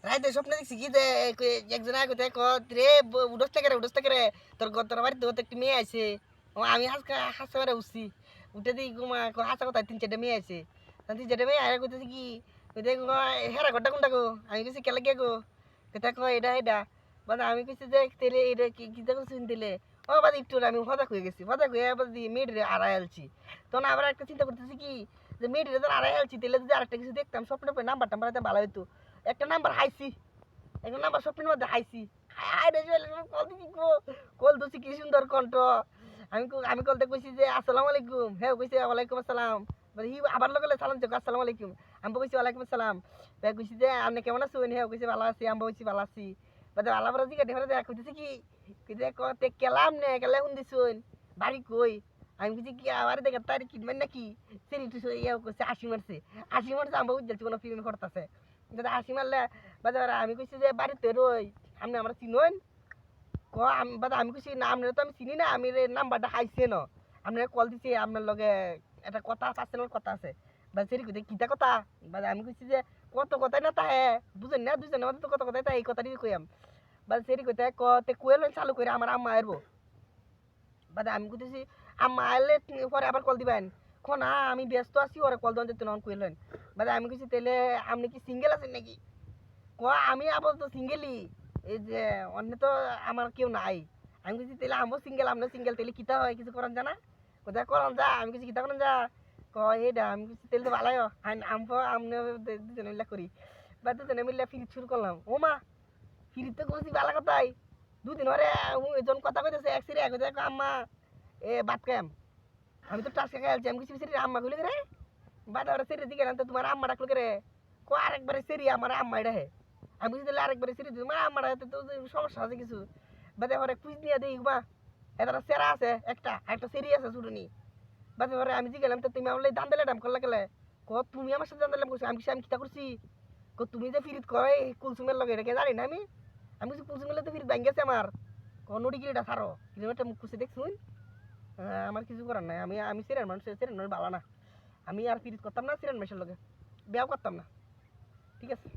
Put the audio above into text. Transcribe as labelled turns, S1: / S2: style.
S1: রাইতে স্বপ্নে দেখছি কি যে একজন আগে দেখ রে উঠোস থেকে রে তোর বাড়িতে হতে একটি মেয়ে আছে আমি হাসা করে উঠছি উঠে দিই ঘুমা হাসা কথা 3-4টা মেয়ে আছে 3-4টা মেয়ে আর কইতেছি কি দেখ হেরা ঘরটা কোনটা গো আমি কইছি কেলে গে গো কথা কয় এটা বাদা আমি কইছি যে তেলে এটা কি দেখো শুন দিলে ও বাদ একটু আমি হঠাৎ হয়ে গেছি হঠাৎ হয়ে আবার মেয়েটিরে আড়াই আলছি তখন আবার একটা চিন্তা করতেছি কি যে মেয়েটিরে তো আড়াই আলছি তেলে যদি আরেকটা কিছু দেখতাম স্বপ্নে নাম্বার টাম্বার ভালো হইতো একটা নাম্বার হাইছি একটা নাম্বার স্বপ্নের মধ্যে হাইছি কল দিছি কল দিছি কি সুন্দর কণ্ঠ আমি কলতে কইছি যে আসসালামু আলাইকুম হ্যাঁ কইছে ওয়ালাইকুম আসসালাম হি আবার লগে সালাম চোখ আসসালামু আলাইকুম আমি কইছি ওয়ালাইকুম আসসালাম তাই কইছি যে আপনি কেমন আছেন হ্যাঁ কইছে ভালো আছি আমি কইছি ভালো আছি বাদে ভালো বড় জিগা দেখে দেখ কইতেছি কি কইতে কতে কেলাম নে কেলা হুন দিছুন বাড়ি কই আমি কইছি কি আবার দেখে তারি কিনবেন নাকি সেরি তুই ইয়া কইছে 80 মারছে আমি বুঝছি কোনো ফিল্ম করতেছে দাদা 80 মারলে বাদে আমি কইছি যে বাড়িতে রই আপনি আমরা চিনুন বাদা আমি কইছি না আপনারা তো আমি চিনি না আমি নাম্বারটা হাইছে না আপনারা কল দিছি আপনার লগে একটা কথা পার্সোনাল কথা আছে বা সেরি কইতে কিতা কথা বাদা আমি কইছি যে কত কথাই না তাহে বুঝেন না দুইজনের মধ্যে তো কত কথাই তাই এই কথাটি কইয়াম বাদা সেরি কইতে কতে কুয়েল চালু করে আমার আম্মা আইবো বাদা আমি কইতেছি আম্মা আইলে পরে আবার কল দিবেন না আমি ব্যস্ত আছি ওরা কল দেন যেতে নন কইলেন বাদা আমি কইছি তাহলে আপনি কি সিঙ্গেল আছেন নাকি আমি আপাতত সিঙ্গেলই এই যে অন্য তো আমার কেউ নাই আমি কিছু তাহলে আমও সিঙ্গেল আমরা সিঙ্গেল তাহলে কিতা হয় কিছু করান জানা কোথায় করান যা আমি কিছু কিতা করান যা এইটা আমি কিছু তাহলে তো ভালাই আমফো আমনে দুজনে মিল্লা করি বা দুজনে মিল্লা ফিরি শুরু করলাম ও মা ফিরি তো করছি ভালো কথাই দুদিন হরে এজন কথা কইতেছে এক সিরে এক আম্মা ভাত খাইম আমি তো টাসকা খাইছি আমি কিছু সিরি আম্মা কইলে রে বাদ ওরা সিরি দিকে না তো তোমার আম্মা ডাকলো রে আরেকবারে সিরি আমার আম্মা এটা হে আমি বুঝতে আরেকবারে সিরি দিই আমার হাতে তো সমস্যা আছে কিছু বাদে পরে কুইজ নিয়ে দিই বা এটা সেরা আছে একটা সিরি আছে শুরুনি বাদে পরে আমি জিগেলাম তো তুমি আমার দান দিলে দাম করলে গেলে তুমি আমার সাথে দান দিলাম করছি আমি কিতা করছি তুমি যে ফিরিত করে কুলসুমের লগে এটাকে জানি না আমি কিছু কুলসুমের তো ফিরিত ভাঙ গেছে আমার নড়ি গিরিটা সারো কিলোমিটার মুখ কুচি দেখছুন আমার কিছু করার নাই আমি সিরিয়ান মানুষ ভালো না আমি আর ফিরিত করতাম না সিরিয়ান মেশের লগে বিয়াও করতাম না ঠিক আছে